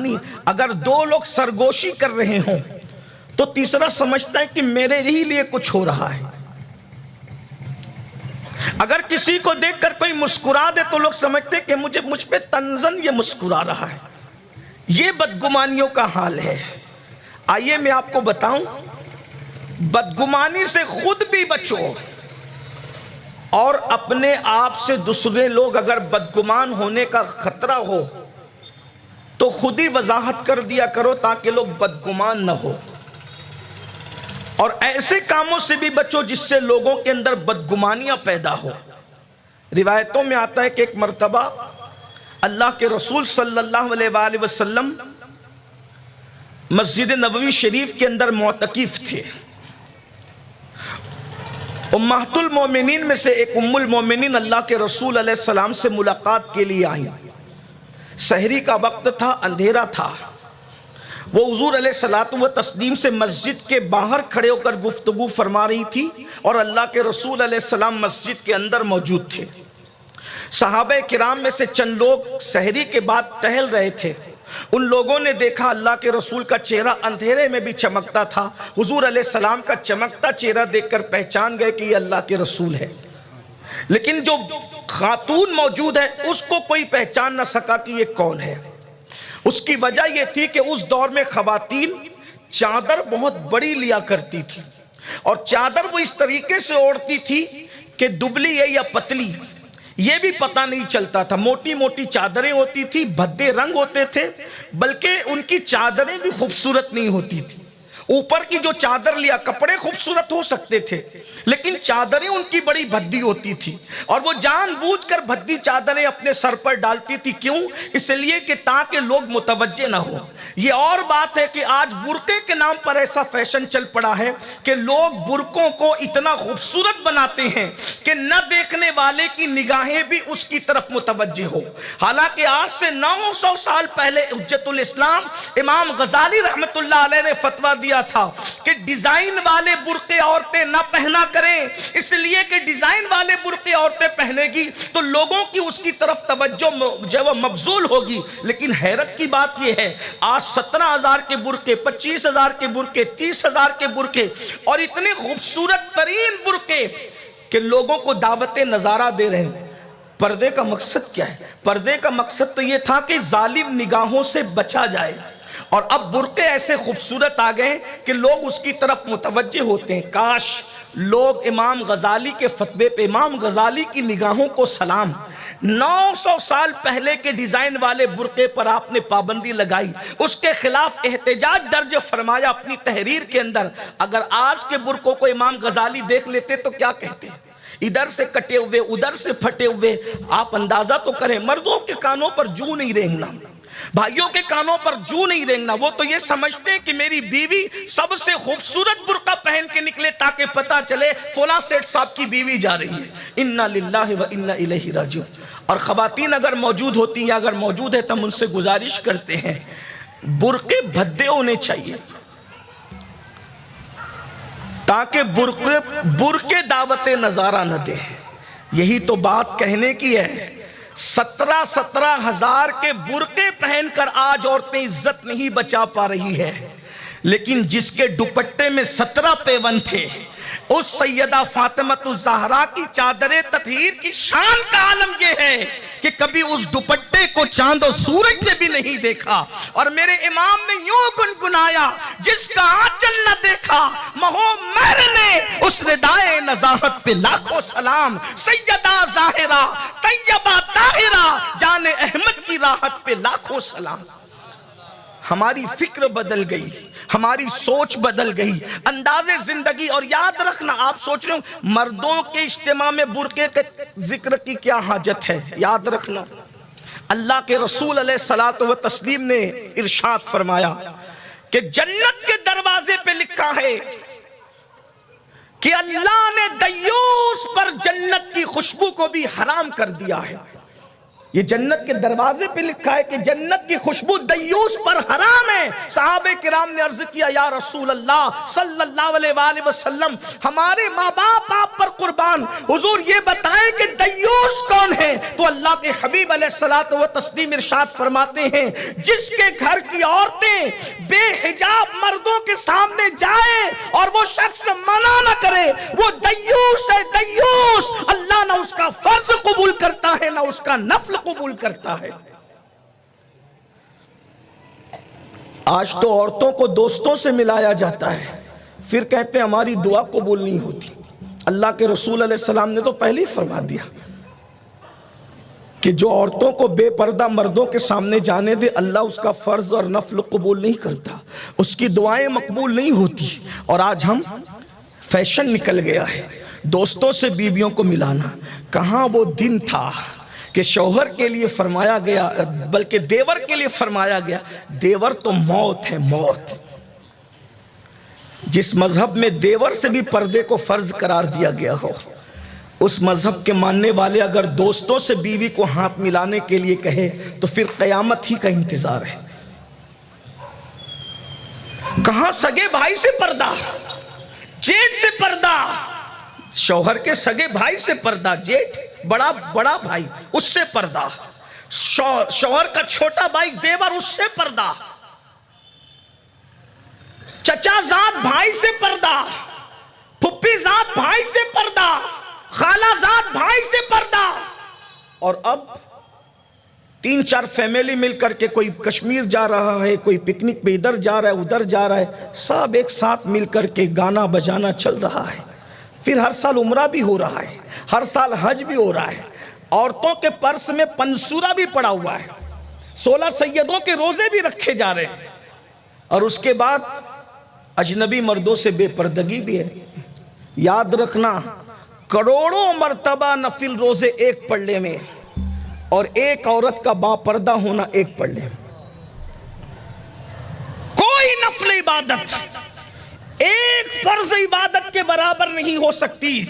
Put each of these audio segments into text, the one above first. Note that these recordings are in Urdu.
بدگمانی، اگر دو لوگ سرگوشی کر رہے ہوں تو تیسرا سمجھتا ہے کہ میرے ہی لیے کچھ ہو رہا ہے۔ اگر کسی کو دیکھ کر کوئی مسکرا دے تو لوگ سمجھتے کہ مجھ پہ تنزن یہ مسکرا رہا ہے۔ یہ بدگمانیوں کا حال ہے۔ آئیے میں آپ کو بتاؤں، بدگمانی سے خود بھی بچو، اور اپنے آپ سے دوسرے لوگ اگر بدگمان ہونے کا خطرہ ہو تو خود ہی وضاحت کر دیا کرو تاکہ لوگ بدگمان نہ ہو۔ اور ایسے کاموں سے بھی بچو جس سے لوگوں کے اندر بدگمانیاں پیدا ہو۔ روایتوں میں آتا ہے کہ ایک مرتبہ اللہ کے رسول صلی اللہ علیہ وآلہ وسلم مسجد نبوی شریف کے اندر معتکف تھے۔ امہات المومنین میں سے ایک ام المومنین اللہ کے رسول علیہ السلام سے ملاقات کے لیے آئیں۔ سحری کا وقت تھا، اندھیرا تھا۔ وہ حضور علیہ الصلوۃ والتسلیم سے مسجد کے باہر کھڑے ہو کر گفتگو فرما رہی تھی، اور اللہ کے رسول علیہ السلام مسجد کے اندر موجود تھے۔ صحابہ کرام میں سے چند لوگ سحری کے بعد ٹہل رہے تھے۔ ان لوگوں نے دیکھا اللہ کے رسول کا چہرہ اندھیرے میں بھی چمکتا تھا۔ حضور علیہ السلام کا چمکتا چہرہ دیکھ کر پہچان گئے کہ یہ اللہ کے رسول ہے، لیکن جو خاتون موجود ہے اس کو کوئی پہچان نہ سکا کہ یہ کون ہے۔ اس کی وجہ یہ تھی کہ اس دور میں خواتین چادر بہت بڑی لیا کرتی تھی، اور چادر وہ اس طریقے سے اوڑھتی تھی کہ دبلی ہے یا پتلی یہ بھی پتہ نہیں چلتا تھا۔ موٹی موٹی چادریں ہوتی تھی، بھدے رنگ ہوتے تھے، بلکہ ان کی چادریں بھی خوبصورت نہیں ہوتی تھی۔ اوپر کی جو چادر لیا، کپڑے خوبصورت ہو سکتے تھے لیکن چادریں ان کی بڑی بھدی ہوتی تھی، اور وہ جان بوجھ کر بھدی چادریں اپنے سر پر ڈالتی تھی۔ کیوں؟ اس لیے کہ تاکہ لوگ متوجہ نہ ہو۔ یہ اور بات ہے کہ آج برقعے کے نام پر ایسا فیشن چل پڑا ہے کہ لوگ برقعوں کو اتنا خوبصورت بناتے ہیں کہ نہ دیکھنے والے کی نگاہیں بھی اس کی طرف متوجہ ہو۔ حالانکہ آج سے 900 سال پہلے حجت الاسلام امام غزالی رحمت اللہ علیہ نے فتویٰ دیا تھا کہ ڈیزائن والے برقعے عورتیں نہ پہنا کریں، اس لیے کہ ڈیزائن والے برقعے عورتیں پہنے گی تو لوگوں کی اس کی طرف توجہ جو وہ مبذول ہوگی۔ لیکن حیرت کی بات یہ ہے، آج 17,000 کے برقعے، 25,000 کے برقعے، 30,000 کے برقعے، اور اتنے خوبصورت ترین برقعے کہ لوگوں کو دعوت نظارہ دے رہے ہیں۔ پردے کا مقصد کیا ہے؟ پردے کا مقصد تو یہ تھا کہ ظالم نگاہوں سے بچا جائے، اور اب برقعے ایسے خوبصورت آ گئے کہ لوگ اس کی طرف متوجہ ہوتے ہیں۔ کاش لوگ امام غزالی کے فتوے پہ، امام غزالی کی نگاہوں کو سلام، 900 سال پہلے کے ڈیزائن والے برقعے پر آپ نے پابندی لگائی، اس کے خلاف احتجاج درج فرمایا اپنی تحریر کے اندر۔ اگر آج کے برقعوں کو امام غزالی دیکھ لیتے تو کیا کہتے ہیں؟ ادھر سے کٹے ہوئے، ادھر سے پھٹے ہوئے۔ آپ اندازہ تو کریں، مردوں کے کانوں پر جو نہیں رینگنا، بھائیوں کے کانوں پر جو نہیں رینگنا۔ وہ تو یہ سمجھتے ہیں کہ میری بیوی سب سے خوبصورت برقع پہن کے نکلے تاکہ پتہ چلے فلاں سیٹ صاحب کی بیوی جا رہی ہے۔ انا للہ و انا الیہ راجعون۔ اور خواتین اگر موجود ہوتی ہیں، اگر موجود ہے تو ہم ان سے گزارش کرتے ہیں برقعے بھدے ہونے چاہیے تاکہ برقعے دعوت نظارہ نہ دے۔ یہی تو بات کہنے کی ہے۔ 17 ہزار کے برقعے پہن کر آج عورتیں عزت نہیں بچا پا رہی ہے، لیکن جس کے دوپٹے میں 17 پیون تھے، اس سیدہ فاطمۃ الزہرا کی چادر تطہیر کی شان کا عالم یہ ہے کہ کبھی اس دوپٹے کو چاند و سورج نے بھی نہیں دیکھا۔ اور میرے امام نے یوں گنگنایا، جس کا آنچل نہ دیکھا مہو مہر نے، اس ردائے نزاہت پہ لاکھوں سلام۔ سیدہ ظاہرہ طیبہ طاہرہ جان احمد کی راحت پہ لاکھوں سلام۔ ہماری فکر بدل گئی، ہماری سوچ بدل گئی، انداز زندگی۔ اور یاد رکھنا، آپ سوچ رہے ہوں مردوں کے اجتماع میں برقعے کے ذکر کی کیا حاجت ہے؟ یاد رکھنا، اللہ کے رسول علیہ الصلوۃ والتسلیم نے ارشاد فرمایا کہ جنت کے دروازے پہ لکھا ہے کہ اللہ نے دیوس پر جنت کی خوشبو کو بھی حرام کر دیا ہے۔ یہ جنت کے دروازے پہ لکھا ہے کہ جنت کی خوشبو دیوس پر حرام ہے۔ صحابہ کرام نے عرض کیا یا رسول اللہ صلی اللہ علیہ وآلہ وسلم، ہمارے ماں باپ آپ پر قربان، حضور یہ بتائیں کہ دیوس کون ہے؟ تو اللہ کے حبیب علیہ الصلوۃ والتسلیم ارشاد فرماتے ہیں جس کے گھر کی عورتیں بے حجاب مردوں کے سامنے جائیں اور وہ شخص منع نہ کرے، وہ دیوس ہے، دیوس۔ اللہ نہ اس کا فرض قبول کرتا ہے نہ اس کا نفل قبول کرتا ہے۔ آج تو عورتوں کو دوستوں سے ملایا جاتا ہے، پھر کہتے ہیں ہماری دعا قبول نہیں ہوتی۔ اللہ کے رسول علیہ السلام نے تو پہلے ہی فرما دیا کہ جو عورتوں کو بے پردہ مردوں کے سامنے جانے دے، اللہ اس کا فرض اور نفل قبول نہیں کرتا، اس کی دعائیں مقبول نہیں ہوتی۔ اور آج ہم فیشن نکل گیا ہے دوستوں سے بیویوں کو ملانا۔ کہاں وہ دن تھا کہ شوہر کے لیے فرمایا گیا، بلکہ دیور کے لیے فرمایا گیا، دیور تو موت ہے، موت۔ جس مذہب میں دیور سے بھی پردے کو فرض قرار دیا گیا ہو، اس مذہب کے ماننے والے اگر دوستوں سے بیوی کو ہاتھ ملانے کے لیے کہے تو پھر قیامت ہی کا انتظار ہے۔ کہاں سگے بھائی سے پردہ، جیٹھ سے پردہ، شوہر کے سگے بھائی سے پردہ، جیٹھ بڑا بھائی اس سے پردہ، شوہر کا چھوٹا بھائی دیور اس سے پردہ، چچا زاد بھائی سے پردہ، پھپھی زاد بھائی سے پردہ، خالہ زاد بھائی سے پردہ۔ اور اب 3-4 فیملی مل کر کے کوئی کشمیر جا رہا ہے، کوئی پکنک پہ ادھر جا رہا ہے ادھر جا رہا ہے، سب ایک ساتھ مل کر کے گانا بجانا چل رہا ہے۔ پھر ہر سال عمرہ بھی ہو رہا ہے، ہر سال حج بھی ہو رہا ہے، عورتوں کے پرس میں پنسورا بھی پڑا ہوا ہے، 16 سیدوں کے روزے بھی رکھے جا رہے ہیں، اور اس کے بعد اجنبی مردوں سے بے پردگی بھی ہے۔ یاد رکھنا کروڑوں مرتبہ نفل روزے ایک پلڑے میں، اور ایک عورت کا با پردہ ہونا ایک پلڑے میں۔ کوئی نفل عبادت ایک فرض عبادت کے برابر نہیں ہو سکتی۔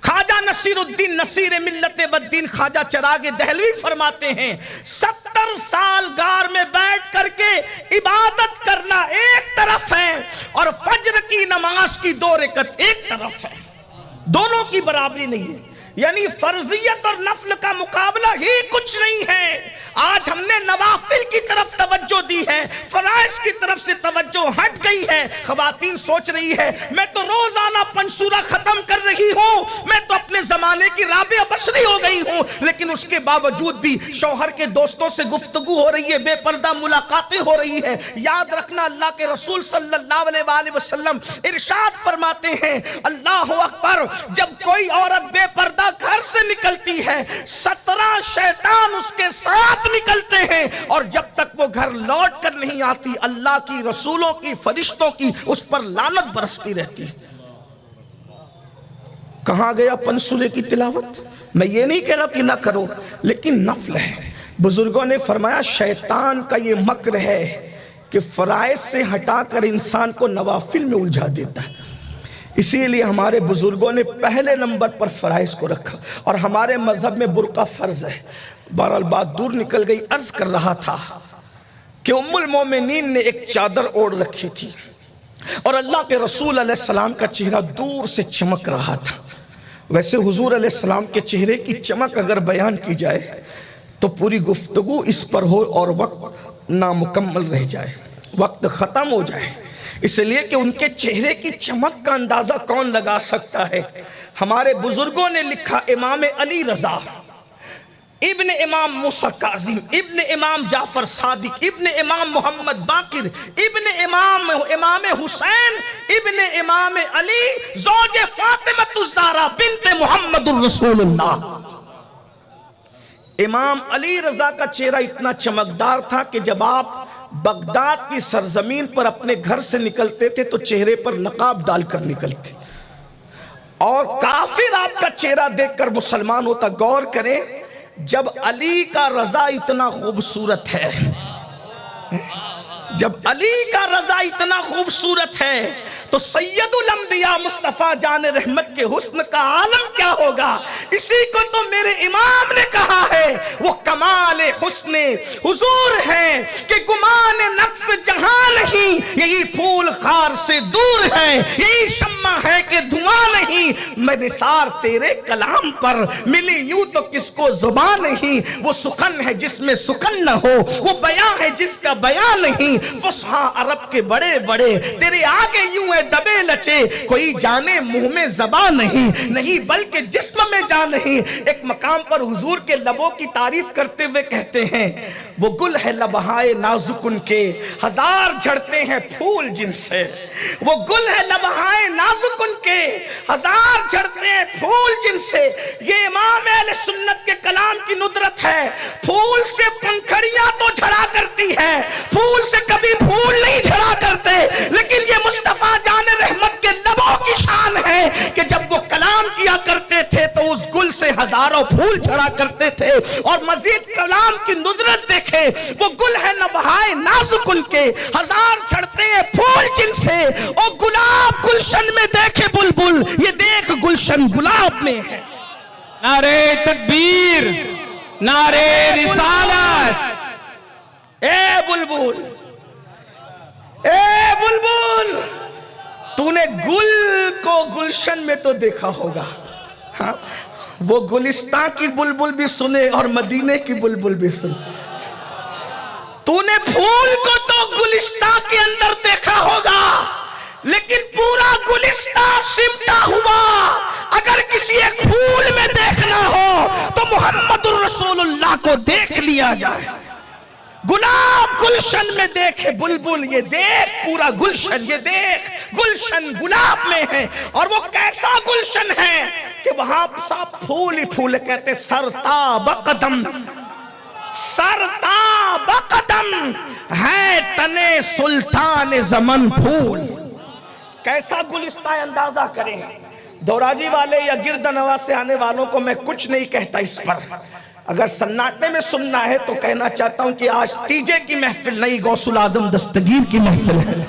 خواجہ نصیر الدین نصیر ملت والدین خواجہ چراغ دہلوی فرماتے ہیں 70 سال غار میں بیٹھ کر کے عبادت کرنا ایک طرف ہے اور فجر کی نماز کی 2 رکعت ایک طرف ہے، دونوں کی برابری نہیں ہے۔ یعنی فرضیت اور نفل کا مقابلہ ہی کچھ نہیں ہے۔ آج ہم نے نوافل کی طرف توجہ دی ہے، فرائض کی طرف سے توجہ ہٹ گئی ہے۔ خواتین سوچ رہی ہے میں تو روزانہ پنسورا ختم کر رہی ہوں، میں تو اپنے زمانے کی رابعہ بشری ہو گئی ہوں، لیکن اس کے باوجود بھی شوہر کے دوستوں سے گفتگو ہو رہی ہے، بے پردہ ملاقاتیں ہو رہی ہے۔ یاد رکھنا اللہ کے رسول صلی اللہ علیہ وآلہ وسلم ارشاد فرماتے ہیں اللہ اکبر، جب کوئی عورت بے پردہ گھر سے نکلتی ہے 17 شیطان اس کے ساتھ نکلتے ہیں، اور جب تک وہ گھر لوٹ کر نہیں آتی اللہ کی، رسولوں کی، فرشتوں کی اس پر لعنت برستی رہتی۔ کہاں گیا پنسورے کی تلاوت؟ میں یہ نہیں کہہ رہا کہ نہ کرو، لیکن نفل ہے۔ بزرگوں نے فرمایا شیطان کا یہ مکر ہے کہ فرائض سے ہٹا کر انسان کو نوافل میں الجھا دیتا ہے۔ اسی لیے ہمارے بزرگوں نے پہلے نمبر پر فرائض کو رکھا، اور ہمارے مذہب میں برقع فرض ہے۔ بہرحال بات دور نکل گئی۔ عرض کر رہا تھا کہ ام المومنین نے ایک چادر اوڑھ رکھی تھی، اور اللہ کے رسول علیہ السلام کا چہرہ دور سے چمک رہا تھا۔ ویسے حضور علیہ السلام کے چہرے کی چمک اگر بیان کی جائے تو پوری گفتگو اس پر ہو اور وقت نامکمل رہ جائے، وقت ختم ہو جائے، اس لیے کہ ان کے چہرے کی چمک کا اندازہ کون لگا سکتا ہے۔ ہمارے بزرگوں نے لکھا امام علی رضا، ابن امام موسیٰ کاظم، ابن امام جعفر صادق، ابن امام محمد باقر، ابن امام حسین، ابن امام علی، زوج فاطمہ الزہرا بنت محمد الرسول اللہ۔ امام علی رضا کا چہرہ اتنا چمکدار تھا کہ جب آپ بغداد کی سرزمین پر اپنے گھر سے نکلتے تھے تو چہرے پر نقاب ڈال کر نکلتے، اور کافر آپ کا چہرہ دیکھ کر مسلمان ہوتا۔ غور کریں، جب علی کا رضا اتنا خوبصورت ہے، جب علی کا رضا اتنا خوبصورت ہے، تو سیدُ الانبیاء مصطفیٰ جان رحمت کے حسن کا عالم کیا ہوگا؟ اسی کو تو میرے امام نے کہا ہے وہ کمال حسن حضور ہے کہ گمان نقص جہاں نہیں، یہی پھول خار سے دور ہے، یہی شمع ہے کہ دھواں نہیں، میں نثار تیرے کلام پر ملی یوں تو کس کو زبان نہیں، وہ سخن ہے جس میں سخن نہ ہو، وہ بیاں ہے جس کا بیان نہیں، فصحا عرب کے بڑے بڑے تیرے آگے یوں ہے دبے لچے، کوئی جانے منہ میں زبان نہیں بلکہ جسم میں جان نہیں۔ ایک مقام پر حضور کے لبوں کی تعریف کرتے ہوئے کہتے ہیں وہ گل ہے لبہائے نازک ان کے، ہزار جھڑتے ہیں پھول جن سے، وہ گل ہے لبہائے نازک ان کے، ہزار جھڑتے ہیں پھول جن سے۔ یہ امام اہل سنت کے کلام کی ندرت ہے، پھول سے پنکھڑیاں تو جھڑا کرتی ہے، پھول سے کبھی پھول نہیں جھڑا کرتے، لیکن یہ مصطفیٰ جان رحمت کے لبوں کی شان ہے کہ جب وہ کلام کیا کرتے تھے تو اس گل سے ہزاروں پھول جھڑا کرتے تھے۔ اور مزید کلام کی ندرت دیکھے، وہ گل ہے لبہائے نازک ان کے، ہزار جھڑتے ہیں پھول جن سے، او گلاب گلشن میں دیکھے بلبل، یہ دیکھ گلشن گلاب میں ہے۔ نعرہ تکبیر، نعرہ رسالت۔ اے بلبل، اے بلبل، تو نے گل کو گلشن میں تو دیکھا ہوگا، ہاں وہ گلستان کی بلبل بھی سنے اور مدینے کی بلبل بھی سنے، تو نے پھول کو تو گلستان کے اندر دیکھا ہوگا، لیکن پورا گلستان سمٹا ہوا اگر کسی ایک پھول میں دیکھنا ہو تو محمد الرسول اللہ کو دیکھ لیا جائے۔ گلاب گلشن میں دیکھے بلبل، یہ دیکھ پورا گلشن، یہ دیکھ گلشن گلاب میں ہے۔ اور وہ کیسا گلشن ہے کہ وہاں سب پھول ہی پھول، کہتے سرتاب قدم، سرتاب قدم ہے تنے سلطان زمن پھول۔ کیسا گلستان اندازہ کریں، دوراجی والے یا گرد نواز سے آنے والوں کو میں کچھ نہیں کہتا اس پر، اگر سناٹے میں سننا ہے تو کہنا چاہتا ہوں کہ آج تیجے کی محفل نہیں، غوث العظم دستگیر کی محفل ہے۔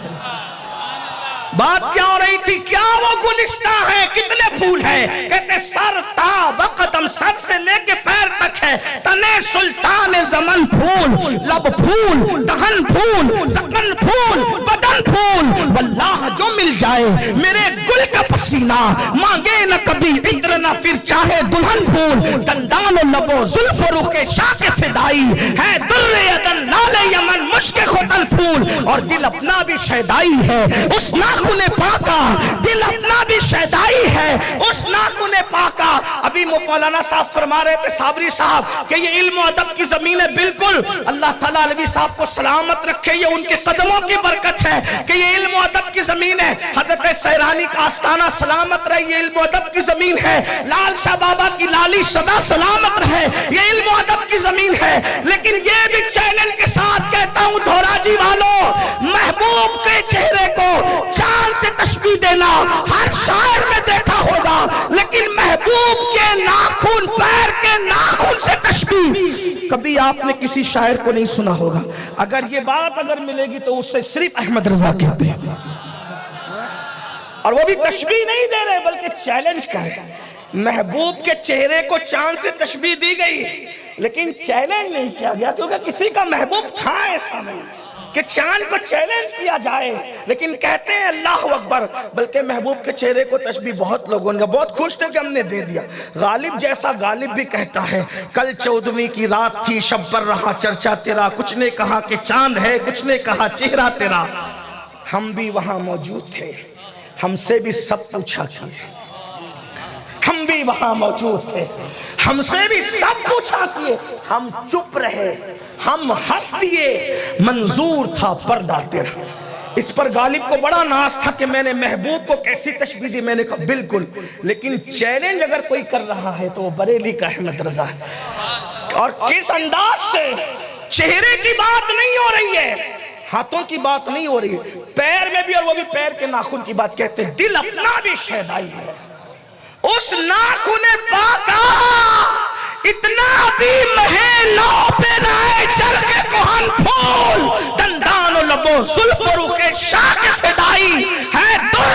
بات کیا ہو رہی تھی؟ کیا وہ گلستان ہے؟ کتنے پھول ہیں؟ کہتے سر تاب قدم، سر سے لے کے پیر تک ہے، تنے سلطان زمن پھول، لب پھول، دہن پھول، زکن پھول، بدن پھول، واللہ جو مل جائے میرے گل کا پسینہ، مانگے نہ کبھی عطر نہ پھر چاہے دلہن پھول، دندان و لب و زلف و رخ شاک فدائی ہے، در عدن لال یمن مشک ختن پھول، اور دل اپنا بھی شیدائی ہے اس ناخن پاکا، دل اپنا بھی شیدائی ہے اس ناخن پاکا۔ ابھی مولانا صاحب فرما رہے تھے صابری صاحب کہ یہ علم و ادب کی زمین ہے، بالکل اللہ تعالیٰ علوی صاحب کو سلامت رکھے، یہ ان کے قدموں کی برکت ہے کہ یہ علم و ادب کی زمین ہے۔ حضرت سیرانی کا آستانہ سلامت رہے، یہ علم و ادب کی زمین ہے۔ لال شاہ بابا کی لالی صدا سلامت رہے، یہ علم و ادب کی زمین ہے۔ لیکن یہ بھی چیلنج کے ساتھ کہتا ہوں دھوراجی والوں، محبوب کے چہرے کو چاند سے تشبیہ دینا ہر شاعر میں دیکھا ہوگا، لیکن محبوب کے ناخن، پیر کے ناخن سے تشبیہ کبھی آپ نے کسی شاعر کو نہیں سنا ہوگا۔ اگر یہ بات اگر ملے گی تو اس سے صرف احمد رضا کہتے ہیں، اور وہ بھی تشبیہ نہیں دے رہے بلکہ چیلنج کر رہے۔ محبوب کے چہرے کو چاند سے تشبیہ دی گئی لیکن چیلنج نہیں کیا گیا، کیونکہ کسی کا محبوب تھا ایسا نہیں کہ چاند کو چیلنج کیا جائے، لیکن کہتے ہیں اللہ اکبر۔ بلکہ محبوب کے چہرے کو تشبیہ بہت لوگوں نے، بہت خوش تھے کہ ہم نے دے دیا۔ غالب جیسا غالب بھی کہتا ہے کل 14ویں کی رات تھی، شب پر رہا چرچا تیرا، کچھ نے کہا کہ چاند ہے، کچھ نے کہا چہرہ تیرا، ہم بھی وہاں موجود تھے، ہم سے بھی سب پوچھا کیے، ہم بھی وہاں موجود تھے، ہم سے بھی سب پوچھا کیے، ہم چپ رہے، ہم ہنس دیے، منظور تھا پردہ تیرا۔ اس پر غالب کو بڑا ناز تھا کہ میں نے محبوب کو کیسی تشبیہ دی، میں نے کہا بالکل، لیکن چیلنج اگر کوئی کر رہا ہے تو وہ بریلی کا احمد رضا ہے۔ اور کس انداز سے، چہرے کی بات نہیں ہو رہی ہے، ہاتھوں کی بات نہیں ہو رہی ہے، پیر میں بھی، اور وہ بھی پیر کے ناخن کی بات کہتے ہیں، دل اپنا بھی شیدائی ہے اس ناخن پاکا، اتنا بھی مہینوں پہ لائے چرخ کوہن پھول، دندان و لبو زلف و رخ شاک فدائی ہے، در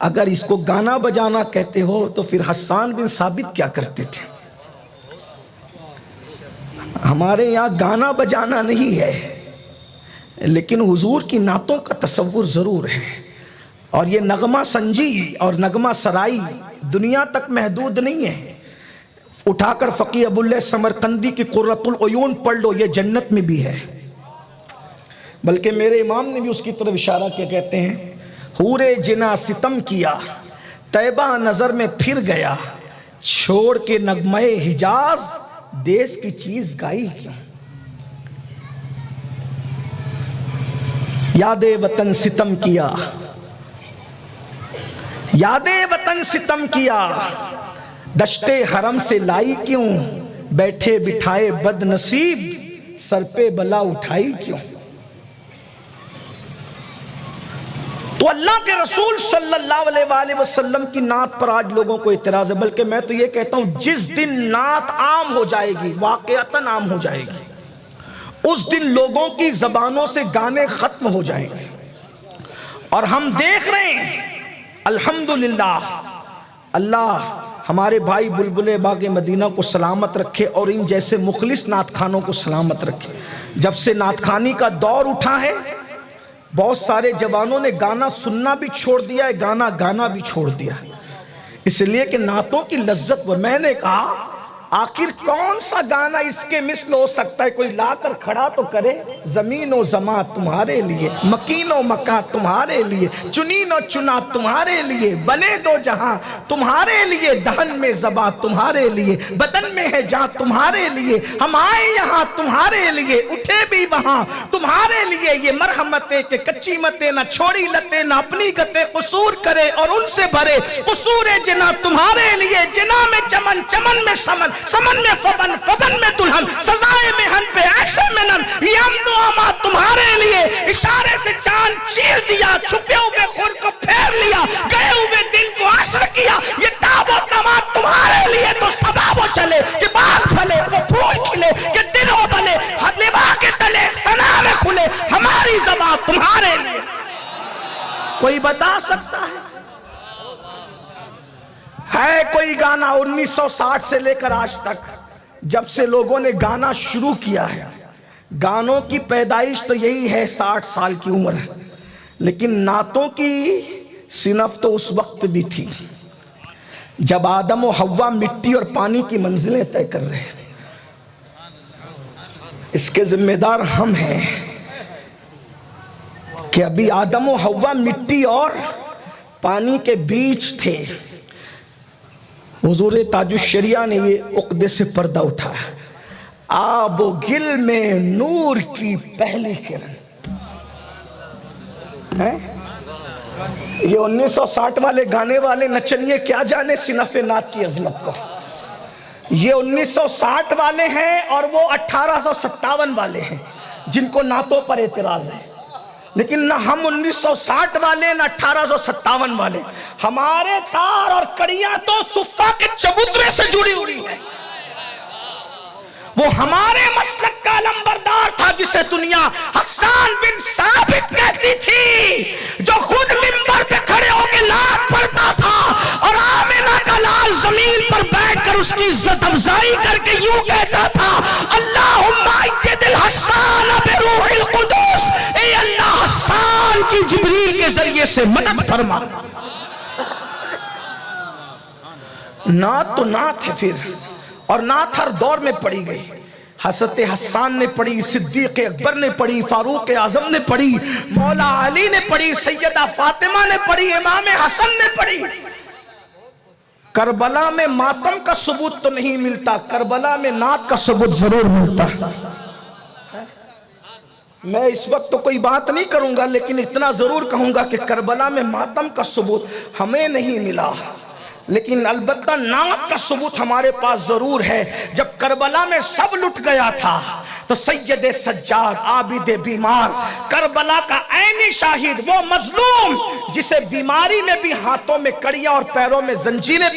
اگر اس کو گانا بجانا کہتے ہو تو پھر حسان بن ثابت کیا کرتے تھے؟ ہمارے یہاں گانا بجانا نہیں ہے، لیکن حضور کی نعتوں کا تصور ضرور ہے، اور یہ نغمہ سنجی اور نغمہ سرائی دنیا تک محدود نہیں ہے۔ اٹھا کر فقیہ ابواللہ سمرقندی کی قرۃ العیون پڑھ لو، یہ جنت میں بھی ہے۔ بلکہ میرے امام نے بھی اس کی طرف اشارہ کیا، کہتے ہیں حور جنا ستم کیا، طیبہ نظر میں پھر گیا، چھوڑ کے نغمہ حجاز دیس کی چیز گائی کیوں؟ یاد وطن ستم کیا، یاد وطن ستم کیا، دشت حرم سے لائی کیوں؟ بیٹھے بٹھائے بد نصیب، سر پہ بلا اٹھائی کیوں؟ تو اللہ کے رسول صلی اللہ علیہ وآلہ وسلم کی نعت پر آج لوگوں کو اعتراض ہے۔ بلکہ میں تو یہ کہتا ہوں جس دن نعت عام ہو جائے گی، واقعتاً عام ہو جائے گی، اس دن لوگوں کی زبانوں سے گانے ختم ہو جائیں گے۔ اور ہم دیکھ رہے ہیں الحمدللہ، اللہ ہمارے بھائی بلبل باغ مدینہ کو سلامت رکھے اور ان جیسے مخلص نعت خانوں کو سلامت رکھے۔ جب سے نعت خوانی کا دور اٹھا ہے، بہت سارے جوانوں نے گانا سننا بھی چھوڑ دیا ہے، گانا گانا بھی چھوڑ دیا ہے، اس لیے کہ نعتوں کی لذت۔ میں نے کہا آخر کون سا گانا اس کے مثل ہو سکتا ہے؟ کوئی لا کر کھڑا تو کرے، زمین و زماں تمہارے لیے، مکین و مکاں تمہارے لیے، چنین و چنا تمہارے لیے، بنے دو جہاں تمہارے لیے، دہن میں زباں تمہارے لیے، بدن میں ہے جاں تمہارے لیے، ہم آئے یہاں تمہارے لیے، اٹھے بھی وہاں تمہارے لیے۔ یہ مرحمتیں کہ کچی متیں نہ چھوڑی لتے، نہ اپنی گتے قصور کرے اور ان سے بھرے، قصور جنا تمہارے لیے، جنا میں چمن، چمن میں سمن، سمن میں فبن، فبن میں دلہن، سزائے محن پہ عیش منن، یہ امن و امان تمہارے لیے۔ اشارے سے چاند چیر دیا، چھپے ہوئے خور کو پھیر لیا، گئے ہوئے دن کو عصر کیا، یہ تاب و تمام تمہارے لیے۔ تو صبا وہ چلے کہ باغ پھلے، وہ پھول کھلے کہ دل ہو بنے، ہر لبا کے تلے ثنا میں کھلے، ہماری زبان تمہارے لیے۔ کوئی بتا سکتا ہے کوئی گانا 1960 سے لے کر آج تک جب سے لوگوں نے گانا شروع کیا ہے؟ گانوں کی پیدائش تو یہی ہے 60 سال کی عمر، لیکن نعتوں کی صنف تو اس وقت بھی تھی جب آدم و حوا مٹی اور پانی کی منزلیں طے کر رہے۔ اس کے ذمہ دار ہم ہیں کہ ابھی آدم و حوا مٹی اور پانی کے بیچ تھے۔ حضور تاج الشریعہ نے یہ عقدے سے پردہ اٹھایا، آب و گل میں نور کی پہلی کرن۔ یہ 1960 والے گانے والے نچنیے کیا جانے صنف نعت کی عظمت کو۔ یہ 1960 والے ہیں اور وہ 1857 والے ہیں جن کو نعتوں پر اعتراض ہے، لیکن نہ ہم 1960 والے نہ 1857 والے۔ ہمارے تار اور کڑیاں تو صفا کے چبوترے سے جڑی ہوئی ہیں۔ وہ ہمارے مسلک کا علمبردار تھا جسے دنیا حسان بن ثابت کہتی تھی، جو خود منبر پہ کھڑے ہو کے لات پڑھتا تھا اور آمنہ کا لال زمین پر بیٹھ کر اس کی عزت افزائی کر کے یوں کہتا تھا، اللہم اجد الحسان بروح القدس، اے اللہ حسان کی جبریل کے ذریعے سے مدد فرما۔ نعت تو نعت ہے پھر، اور نعت ہر دور میں پڑھی گئی۔ حضرت حسان نے پڑھی، صدیق اکبر نے پڑھی، فاروق اعظم نے پڑھی، مولا علی نے پڑھی، سیدہ فاطمہ نے پڑھی، امام حسن نے پڑھی۔ کربلا میں ماتم کا ثبوت تو نہیں ملتا، کربلا میں نعت کا ثبوت ضرور ملتا۔ میں اس وقت تو کوئی بات نہیں کروں گا، لیکن اتنا ضرور کہوں گا کہ کربلا میں ماتم کا ثبوت ہمیں نہیں ملا، لیکن البتہ نعت کا ثبوت ہمارے پاس ضرور ہے۔ جب کربلا میں سب لٹ گیا تھا، تو سید سجاد عابد بیمار کربلا کا عینی شاہد، وہ مظلوم جسے بیماری میں بھی ہاتھوں میں کڑیاں اور پیروں میں زنجیریں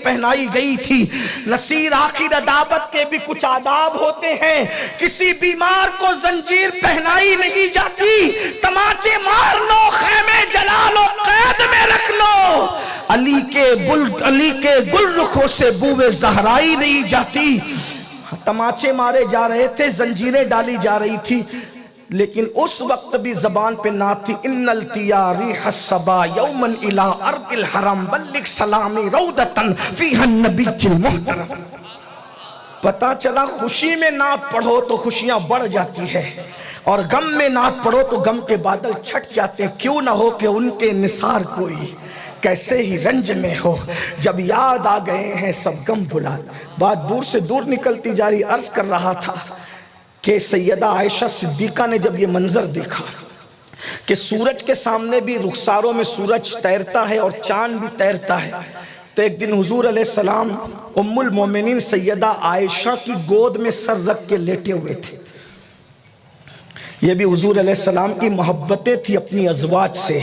پہنائی گئی تھی۔ نصیر آخر عدابت کے بھی کچھ آداب ہوتے ہیں، کسی بیمار کو زنجیر پہنائی نہیں جاتی، تماچے مار لو، خیمے جلا لو، قید میں رکھ لو، علی کے گل رخوں سے بوئے زہرائی نہیں جاتی۔ تماچے مارے جا رہے تھے، زنجیریں ڈالی جا رہی تھی، لیکن اس وقت بھی زبان پہ نعت تھی، ان التیاریح الصبا یوما الى ارض الحرم بلغ سلامی رودتن فیہا النبی المحترم۔ پتا چلا خوشی میں نعت پڑھو تو خوشیاں بڑھ جاتی ہے، اور غم میں نعت پڑھو تو غم کے بادل چھٹ جاتے ہیں۔ کیوں نہ ہو کہ ان کے نثار کوئی کیسے ہی رنج میں ہو، جب یاد آ گئے ہیں سب غم بھلا۔ بات دور سے دور نکلتی جا رہی، عرض کر رہا تھا کہ سیدہ عائشہ صدیقہ نے جب یہ منظر دیکھا کہ سورج کے سامنے بھی رخساروں میں سورج تیرتا ہے اور چاند بھی تیرتا ہے، تو ایک دن حضور علیہ السلام ام المومنین سیدہ عائشہ کی گود میں سر رکھ کے لیٹے ہوئے تھے۔ یہ بھی حضور علیہ السلام کی محبتیں تھی اپنی ازواج سے،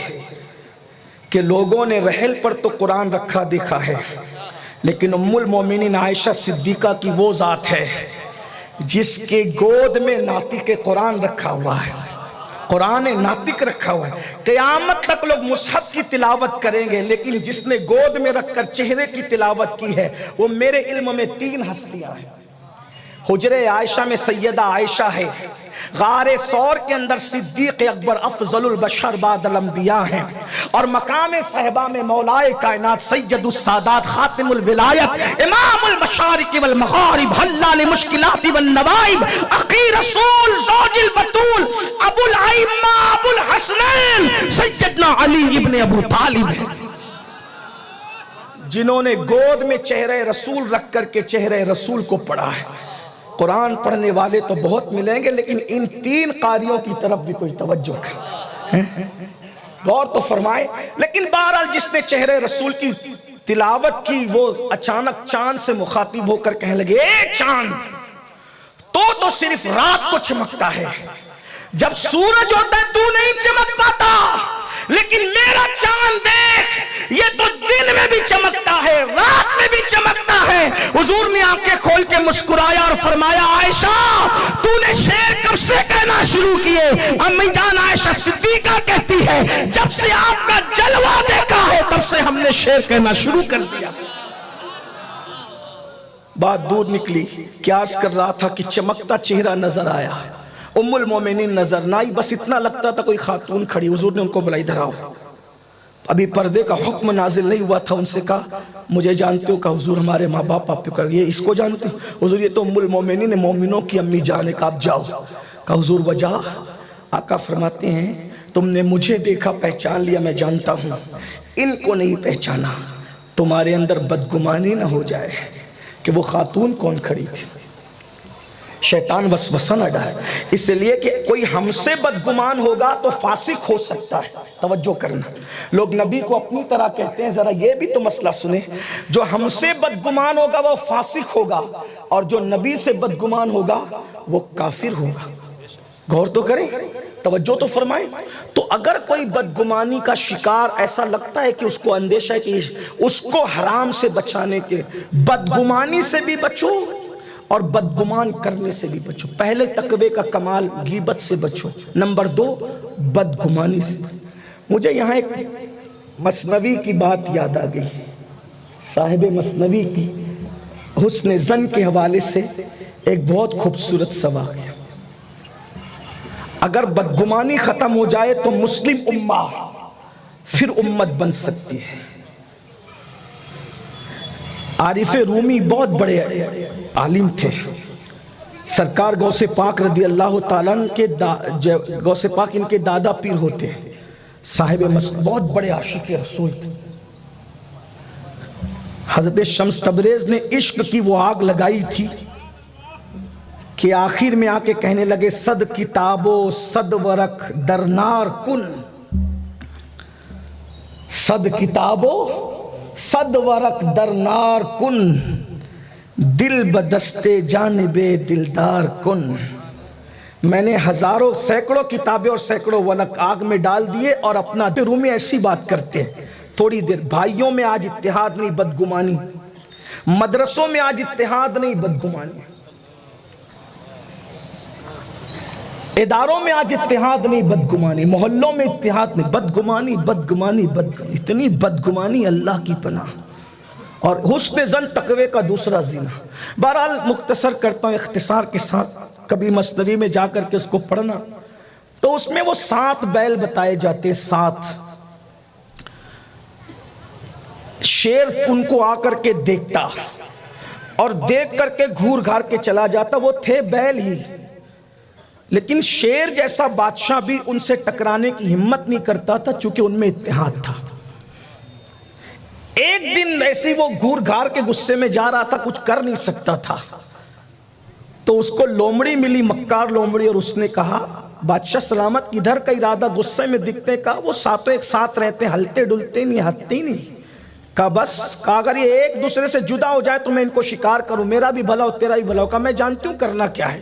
کہ لوگوں نے رحل پر تو قرآن رکھا دیکھا ہے، لیکن ام المومنین عائشہ صدیقہ کی وہ ذات ہے جس کے گود میں ناطق قرآن رکھا ہوا ہے، قرآن ناطق رکھا ہوا ہے۔ قیامت تک لوگ مصحف کی تلاوت کریں گے، لیکن جس نے گود میں رکھ کر چہرے کی تلاوت کی ہے وہ میرے علم میں 3 ہستیاں ہیں۔ حجر عائشہ میں سیدہ عائشہ ہے، غار ثور کے اندر صدیق اکبر افضل البشر بعد الانبیاء ہیں، اور مقام صحبہ میں مولائے کائنات سید السادات خاتم الولایت امام المشارق والمغارب حلال مشکلات والنوائب اخی رسول زوج البتول ابو الائمہ ابو الحسنین سیدنا علی ابن ابو طالب ہیں، جنہوں نے گود میں چہرہ رسول رکھ کر کے چہرہ رسول کو پڑھا ہے۔ قرآن پڑھنے والے تو بہت ملیں گے، لیکن ان 3 قاریوں کی طرف بھی کوئی توجہ کرے، غور تو فرمائے۔ لیکن بہرحال جس نے چہرے رسول کی تلاوت کی وہ اچانک چاند سے مخاطب ہو کر کہنے لگے، اے چاند تو صرف رات کو چمکتا ہے، جب سورج ہوتا ہے تو نہیں چمک پاتا، لیکن میرا چاند دیکھ یہ تو دن میں بھی چمکتا ہے، رات میں بھی چمکتا ہے۔ حضور نے آنکھیں کھول کے مسکرایا اور فرمایا، عائشہ تو نے شعر کب سے کہنا شروع کیے؟ امی جان عائشہ صدیقہ کہتی ہے جب سے آپ کا جلوہ دیکھا ہے تب سے ہم نے شعر کہنا شروع کر دیا۔ بات دور نکلی، کیا عرض کر رہا تھا کہ چمکتا چہرہ نظر آیا، ام المومنین نظر نہ آئی، بس اتنا لگتا تھا کوئی خاتون کھڑی۔ حضور نے ان کو بلائی، دھراؤ، ابھی پردے کا حکم نازل نہیں ہوا تھا۔ ان سے کہا مجھے جانتے ہو؟ کہا حضور ہمارے ماں باپ آپ کو یہ اس کو جانتے ہو؟ حضور یہ تو ام المومنین مومنوں کی امی جان ہے، کہا آپ جاؤ۔ کہا حضور وجہ؟ آقا فرماتے ہیں تم نے مجھے دیکھا پہچان لیا، میں جانتا ہوں، ان کو نہیں پہچانا، تمہارے اندر بدگمانی نہ ہو جائے کہ وہ خاتون کون کھڑی تھی۔ شیطان وسوسہ نہ ڈالے، اس لیے کہ کوئی ہم سے بدگمان ہوگا تو فاسق ہو سکتا ہے۔ توجہ کرنا، لوگ نبی کو اپنی طرح کہتے ہیں، ذرا یہ بھی تو مسئلہ سنیں، جو ہم سے بدگمان ہوگا وہ فاسق ہوگا، اور جو نبی سے بدگمان ہوگا وہ کافر ہوگا۔ غور تو کریں، توجہ تو فرمائیں۔ تو اگر کوئی بدگمانی کا شکار ایسا لگتا ہے کہ اس کو اندیشہ ہے کہ اس کو حرام سے بچانے کے، بدگمانی سے بھی بچو اور بدگمان کرنے سے بھی بچو۔ پہلے تقوی کا کمال غیبت سے بچو، نمبر 2 بدگمانی سے۔ مجھے یہاں ایک مثنوی کی بات یاد آ گئی، صاحب مثنوی کی حسن ظن کے حوالے سے ایک بہت خوبصورت سوال ہے۔ اگر بدگمانی ختم ہو جائے تو مسلم امہ پھر امت بن سکتی ہے۔ عارف رومی بہت بڑے عالم تھے، سرکار غوث پاک رضی اللہ تعالیٰ کے غوث پاک ان کے دادا پیر ہوتے ہیں، صاحب بہت بڑے عاشق رسول تھے۔ حضرت شمس تبریز نے عشق کی وہ آگ لگائی تھی کہ آخر میں آ کے کہنے لگے، صد کتابو صد ورق درنار کن، صد کتابو صد ورق درنار کن، دل بدست جانب دلدار کن۔ میں نے ہزاروں سینکڑوں کتابیں اور سینکڑوں ورق آگ میں ڈال دیے اور اپنا رومی ایسی بات کرتے ہیں تھوڑی دیر. بھائیوں میں آج اتحاد نہیں بدگمانی, مدرسوں میں آج اتحاد نہیں بدگمانی, اداروں میں آج اتحاد نہیں بدگمانی, محلوں میں اتحاد نہیں, بدگمانی بدگمانی بدگمانی, اتنی بدگمانی اللہ کی پناہ. اور حسن ظن تقوی کا دوسرا زینہ. بہرحال مختصر کرتا ہوں اختصار کے ساتھ, کبھی مثنوی میں جا کر کے اس کو پڑھنا, تو اس میں وہ 7 بیل بتائے جاتے, 7 شیر ان کو آ کر کے دیکھتا اور دیکھ کر کے گھور گھار کے چلا جاتا. وہ تھے بیل ہی, لیکن شیر جیسا بادشاہ بھی ان سے ٹکرانے کی ہمت نہیں کرتا تھا چونکہ ان میں اتحاد تھا. ایک دن ایسی وہ گھور گھار کے غصے میں جا رہا تھا, کچھ کر نہیں سکتا تھا, تو اس کو لومڑی ملی, مکار لومڑی, اور اس نے کہا بادشاہ سلامت کدھر کا ارادہ, غصے میں دکھتے, کہا وہ ساتوں ایک ساتھ رہتے, ہلتے ڈلتے نہیں, ہتتے ہی نہیں. کہا بس, کہا اگر یہ ایک دوسرے سے جدا ہو جائے تو میں ان کو شکار کروں, میرا بھی بھلا ہو تیرا بھی بھلا ہو. کہا میں جانتی ہوں کرنا کیا ہے.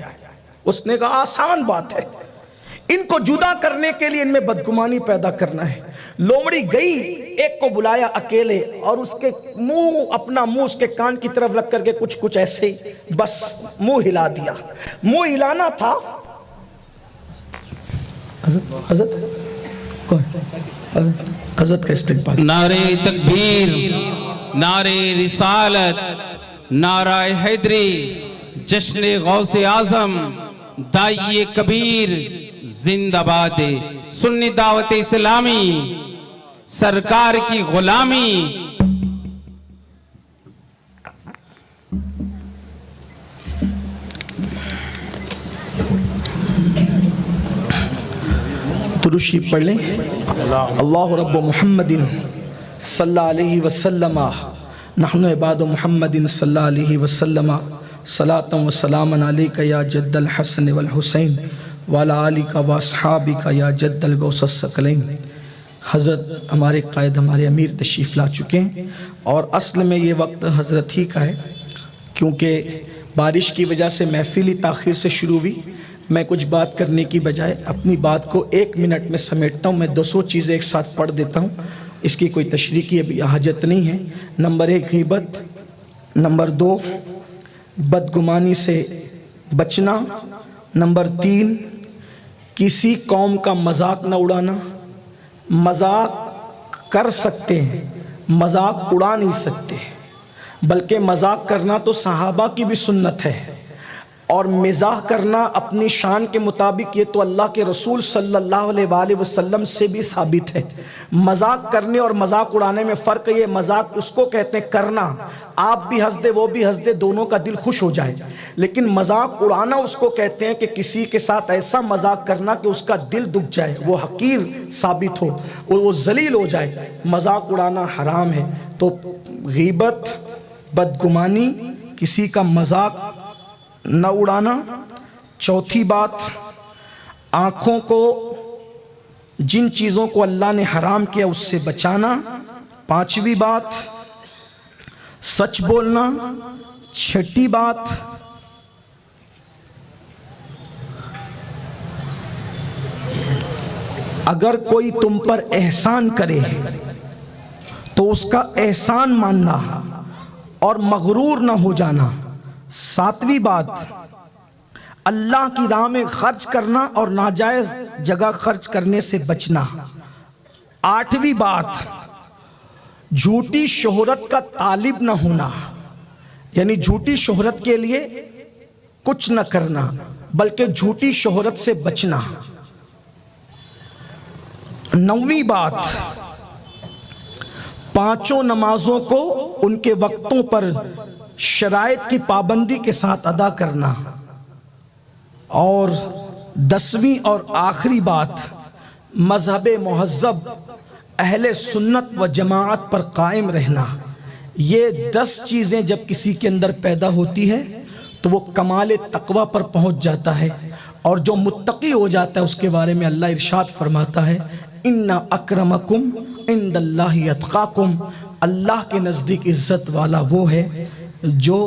اس نے کہا آسان بات ہے, ان کو جدا کرنے کے لیے ان میں بدگمانی پیدا کرنا ہے. لومڑی گئی, ایک کو بلایا اکیلے, اور اس کے اپنا منہ اس کے کان کی طرف رکھ کر کے کچھ ایسے بس منہ ہلا دیا. منہ ہلانا تھا. حضرت کا استقبال. نعرہ تکبیر, نعرہ رسالت, نعرہ حیدری, جشن غوث اعظم, داعی کبیر زندہ باد, سنی دعوت اسلامی, سرکار کی غلامی. درود شریف پڑھ لیں. اللہ رب محمد صلی اللہ علیہ وسلم, نحن عباد محمد صلی اللہ علیہ وسلم, صلاۃ و سلام علیک یا جد الحسن والحسین وعلی آلک و اصحابک یا جد الغوث الثقلین. حضرت ہمارے قائد, ہمارے امیر تشریف لا چکے ہیں, اور اصل میں یہ وقت حضرت ہی کا ہے, کیونکہ بارش کی وجہ سے محفل ہی تاخیر سے شروع ہوئی. میں کچھ بات کرنے کی بجائے اپنی بات کو 1 منٹ میں سمیٹتا ہوں. میں 200 چیزیں ایک ساتھ پڑھ دیتا ہوں, اس کی کوئی تشریح کی ابھی حاجت نہیں ہے. نمبر 1 غیبت, نمبر 2 بدگمانی سے بچنا, نمبر 3 کسی قوم کا مذاق نہ اڑانا. مذاق کر سکتے ہیں, مذاق اڑا نہیں سکتے, بلکہ مذاق کرنا تو صحابہ کی بھی سنت ہے, اور مزاح کرنا اپنی شان کے مطابق یہ تو اللہ کے رسول صلی اللہ علیہ وآلہ وسلم سے بھی ثابت ہے. مذاق کرنے اور مذاق اڑانے میں فرق ہے. یہ مذاق اس کو کہتے ہیں کرنا, آپ بھی ہنس دے وہ بھی ہنس دے, دونوں کا دل خوش ہو جائے. لیکن مذاق اڑانا اس کو کہتے ہیں کہ کسی کے ساتھ ایسا مذاق کرنا کہ اس کا دل دکھ جائے, وہ حقیر ثابت ہو, وہ ذلیل ہو جائے. مذاق اڑانا حرام ہے. تو غیبت, بدگمانی, کسی کا مذاق نہ اڑانا. چوتھی بات, آنکھوں کو جن چیزوں کو اللہ نے حرام کیا اس سے بچانا. 5ویں بات, سچ بولنا. 6ٹھی بات, اگر کوئی تم پر احسان کرے تو اس کا احسان ماننا اور مغرور نہ ہو جانا. 7ویں بات, اللہ کی راہ میں خرچ کرنا اور ناجائز جگہ خرچ کرنے سے بچنا. 8ویں بات, جھوٹی شہرت کا طالب نہ ہونا, یعنی جھوٹی شہرت کے لیے کچھ نہ کرنا بلکہ جھوٹی شہرت سے بچنا. 9ویں بات, 5 نمازوں کو ان کے وقتوں پر شرائط کی پابندی کے ساتھ ادا کرنا. اور 10ویں اور آخری بات, مذہب مہذب اہل سنت و جماعت پر قائم رہنا. یہ 10 چیزیں جب کسی کے اندر پیدا ہوتی ہے تو وہ کمال تقوی پر پہنچ جاتا ہے, اور جو متقی ہو جاتا ہے اس کے بارے میں اللہ ارشاد فرماتا ہے, ان اکرمکم عند اللہ اتقاکم, اللہ کے نزدیک عزت والا وہ ہے جو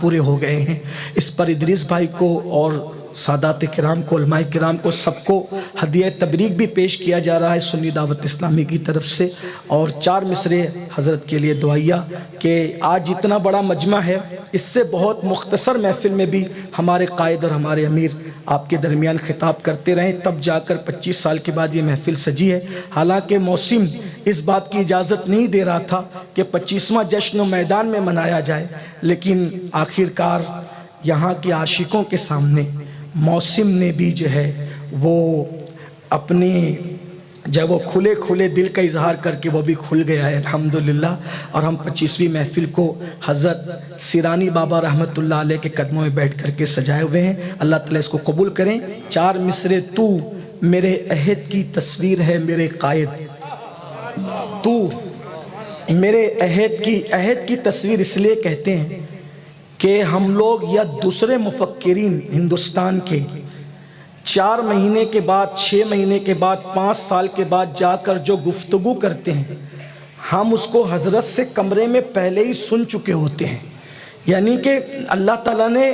پورے ہو گئے ہیں۔ اس پر ادریس بھائی کو اور سادات کرام کو، علماء کرام کو، سب کو ہدیہ تبریک بھی پیش کیا جا رہا ہے سنی دعوت اسلامی کی طرف سے۔ اور 4 مصرے حضرت کے لیے دعائیہ کہ آج اتنا بڑا مجمع ہے، اس سے بہت مختصر محفل میں بھی ہمارے قائد اور ہمارے امیر آپ کے درمیان خطاب کرتے رہیں، تب جا کر 25 سال کے بعد یہ محفل سجی ہے۔ حالانکہ موسم اس بات کی اجازت نہیں دے رہا تھا کہ 25واں جشن میدان میں منایا جائے، لیکن آخرکار یہاں کے عاشقوں کے سامنے موسم نے بھی جو ہے وہ اپنے جب وہ کھلے دل کا اظہار کر کے وہ بھی کھل گیا ہے الحمدللہ۔ اور ہم 25ویں محفل کو حضرت سیرانی بابا رحمت اللہ علیہ کے قدموں میں بیٹھ کر کے سجائے ہوئے ہیں، اللہ تعالیٰ اس کو قبول کریں۔ 4 مصرے تو میرے عہد کی تصویر ہے میرے قائد، تو میرے عہد کی تصویر اس لیے کہتے ہیں کہ ہم لوگ یا دوسرے مفکرین ہندوستان کے 4 مہینے کے بعد، 6 مہینے کے بعد، 5 سال کے بعد جا کر جو گفتگو کرتے ہیں، ہم اس کو حضرت سے کمرے میں پہلے ہی سن چکے ہوتے ہیں۔ یعنی کہ اللہ تعالیٰ نے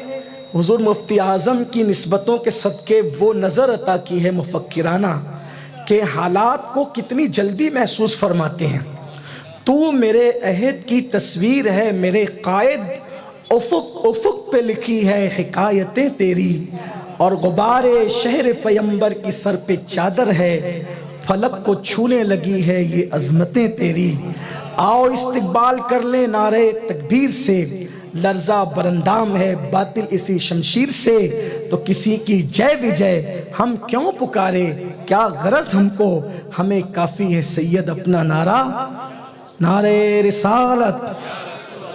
حضور مفتی اعظم کی نسبتوں کے صدقے وہ نظر عطا کی ہے مفکرانہ کہ حالات کو کتنی جلدی محسوس فرماتے ہیں۔ تو میرے عہد کی تصویر ہے میرے قائد، افق پہ لکھی ہے حکایتیں تیری، اور غبار شہر پیمبر کی سر پہ چادر ہے، فلک کو چھونے لگی ہے یہ عظمتیں تیری۔ آؤ استقبال کر لیں نعرہ تکبیر سے، لرزہ برندام ہے باطل اسی شمشیر سے، تو کسی کی جے وجے ہم کیوں پکارے، کیا غرض ہم کو، ہمیں کافی ہے سید اپنا نعرہ، نعرہ رسالت،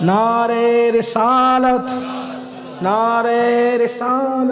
نعرہ رسالت، نعرہ رسالت۔